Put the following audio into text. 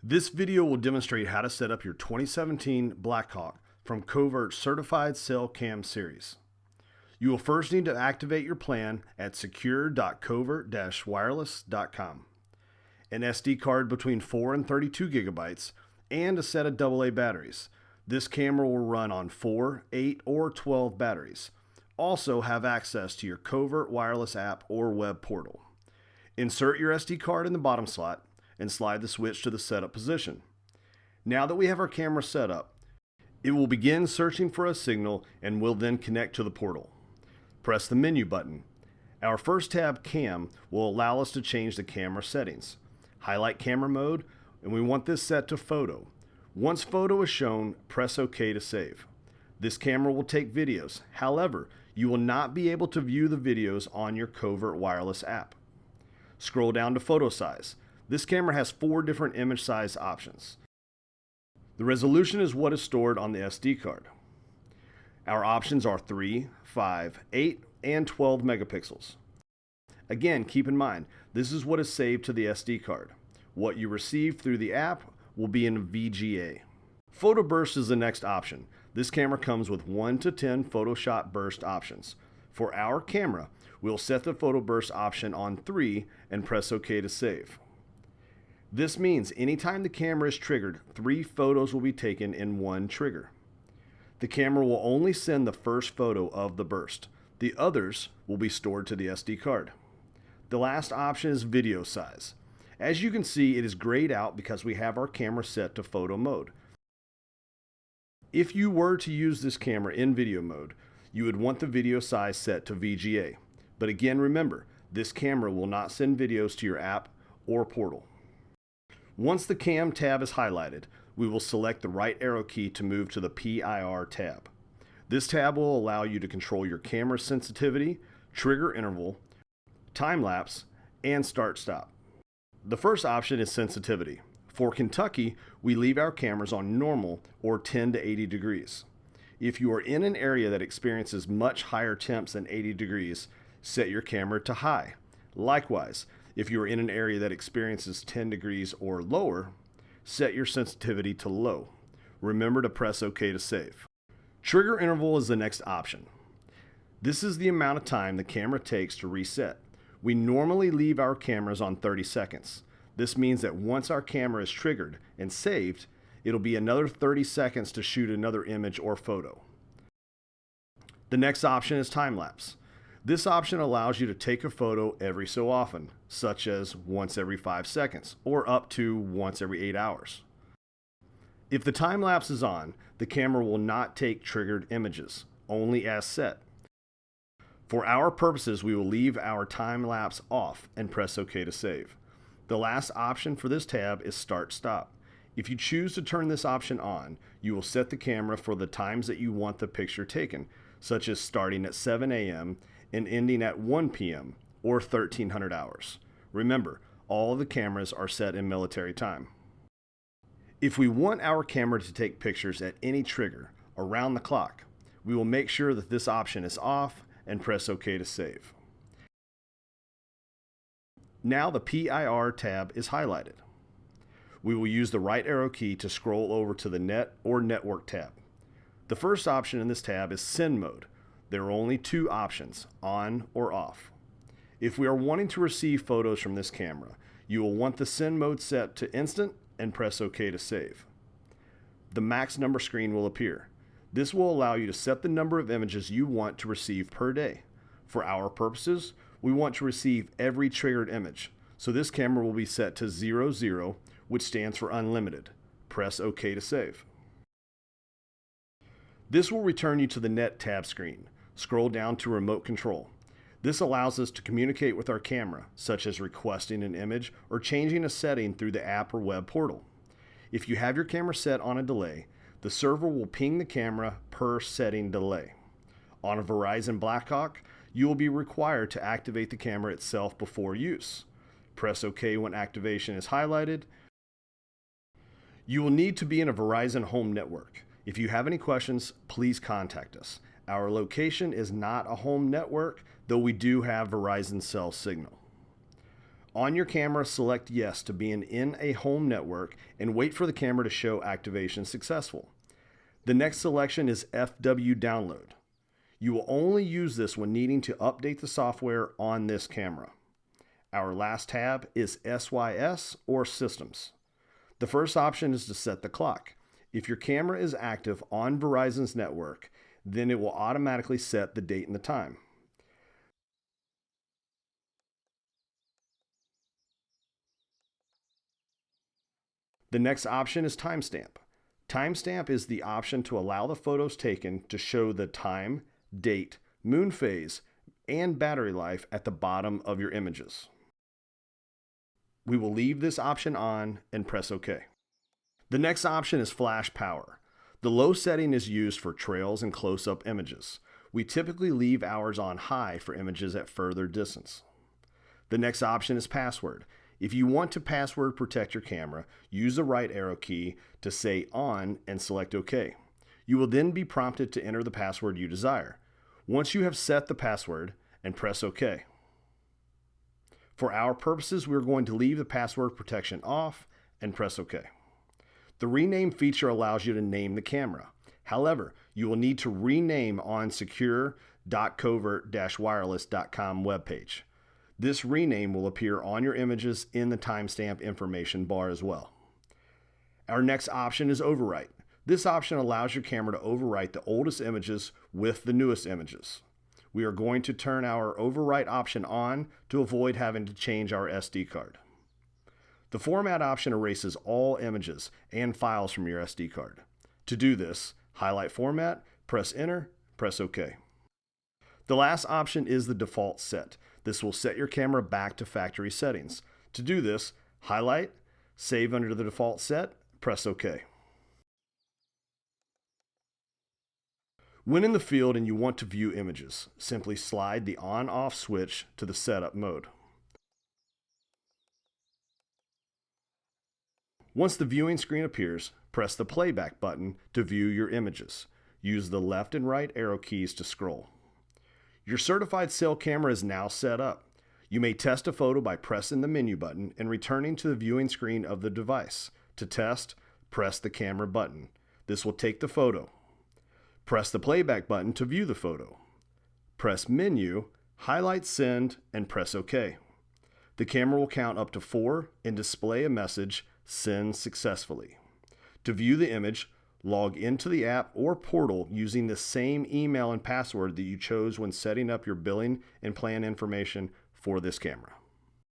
This video will demonstrate how to set up your 2017 Blackhawk from Covert's Certified Cell Cam series. You will first need to activate your plan at secure.covert-wireless.com. An SD card between 4 and 32 gigabytes, and a set of AA batteries. This camera will run on 4, 8, or 12 batteries. Also have access to your Covert wireless app or web portal. Insert your SD card in the bottom slot and slide the switch to the setup position. Now that we have our camera set up, it will begin searching for a signal and will then connect to the portal. Press the menu button. Our first tab, Cam, will allow us to change the camera settings. Highlight camera mode, and we want this set to photo. Once photo is shown, press OK to save. This camera will take videos. However, you will not be able to view the videos on your Covert wireless app. Scroll down to photo size. This camera has 4 different image size options. The resolution is what is stored on the SD card. Our options are 3, 5, 8, and 12 megapixels. Again, keep in mind, this is what is saved to the SD card. What you receive through the app will be in VGA. Photo burst is the next option. This camera comes with 1 to 10 photo shot burst options. For our camera, we'll set the photo burst option on 3 and press OK to save. This means anytime the camera is triggered, 3 photos will be taken in one trigger. The camera will only send the first photo of the burst. The others will be stored to the SD card. The last option is video size. As you can see, it is grayed out because we have our camera set to photo mode. If you were to use this camera in video mode, you would want the video size set to VGA. But again, remember, this camera will not send videos to your app or portal. Once the Cam tab is highlighted, we will select the right arrow key to move to the PIR tab. This tab will allow you to control your camera sensitivity, trigger interval, time lapse, and start-stop. The first option is sensitivity. For Kentucky, we leave our cameras on normal or 10 to 80 degrees. If you are in an area that experiences much higher temps than 80 degrees, set your camera to high. Likewise, if you are in an area that experiences 10 degrees or lower, set your sensitivity to low. Remember to press OK to save. Trigger interval is the next option. This is the amount of time the camera takes to reset. We normally leave our cameras on 30 seconds. This means that once our camera is triggered and saved, it'll be another 30 seconds to shoot another image or photo. The next option is time lapse. This option allows you to take a photo every so often, such as once every 5 seconds or up to once every 8 hours. If the time lapse is on, the camera will not take triggered images, only as set. For our purposes, we will leave our time lapse off and press OK to save. The last option for this tab is start-stop. If you choose to turn this option on, you will set the camera for the times that you want the picture taken, such as starting at 7 a.m. and ending at 1 p.m. or 1300 hours. Remember, all of the cameras are set in military time. If we want our camera to take pictures at any trigger around the clock, we will make sure that this option is off and press OK to save. Now the PIR tab is highlighted. We will use the right arrow key to scroll over to the Net or Network tab. The first option in this tab is Send mode. There are only 2 options, on or off. If we are wanting to receive photos from this camera, you will want the send mode set to instant and press OK to save. The max number screen will appear. This will allow you to set the number of images you want to receive per day. For our purposes, we want to receive every triggered image, so this camera will be set to 00, which stands for unlimited. Press OK to save. This will return you to the Net tab screen. Scroll down to Remote Control. This allows us to communicate with our camera, such as requesting an image or changing a setting through the app or web portal. If you have your camera set on a delay, the server will ping the camera per setting delay. On a Verizon Blackhawk, you will be required to activate the camera itself before use. Press OK when activation is highlighted. You will need to be in a Verizon home network. If you have any questions, please contact us. Our location is not a home network, though we do have Verizon cell signal. On your camera, select yes to be in a home network and wait for the camera to show activation successful. The next selection is FW download. You will only use this when needing to update the software on this camera. Our last tab is SYS or Systems. The first option is to set the clock. If your camera is active on Verizon's network, then it will automatically set the date and the time. The next option is timestamp. Timestamp is the option to allow the photos taken to show the time, date, moon phase, and battery life at the bottom of your images. We will leave this option on and press OK. The next option is flash power. The low setting is used for trails and close-up images. We typically leave ours on high for images at further distance. The next option is password. If you want to password protect your camera, use the right arrow key to say on and select OK. You will then be prompted to enter the password you desire. Once you have set the password, and press OK. For our purposes, we're going to leave the password protection off and press OK. The rename feature allows you to name the camera. However, you will need to rename on secure.covert-wireless.com webpage. This rename will appear on your images in the timestamp information bar as well. Our next option is overwrite. This option allows your camera to overwrite the oldest images with the newest images. We are going to turn our overwrite option on to avoid having to change our SD card. The format option erases all images and files from your SD card. To do this, highlight format, press enter, press OK. The last option is the default set. This will set your camera back to factory settings. To do this, highlight, save under the default set, press OK. When in the field and you want to view images, simply slide the on-off switch to the setup mode. Once the viewing screen appears, press the playback button to view your images. Use the left and right arrow keys to scroll. Your certified cell camera is now set up. You may test a photo by pressing the menu button and returning to the viewing screen of the device. To test, press the camera button. This will take the photo. Press the playback button to view the photo. Press menu, highlight send, and press OK. The camera will count up to 4 and display a message, send successfully. To view the image, log into the app or portal using the same email and password that you chose when setting up your billing and plan information for this camera.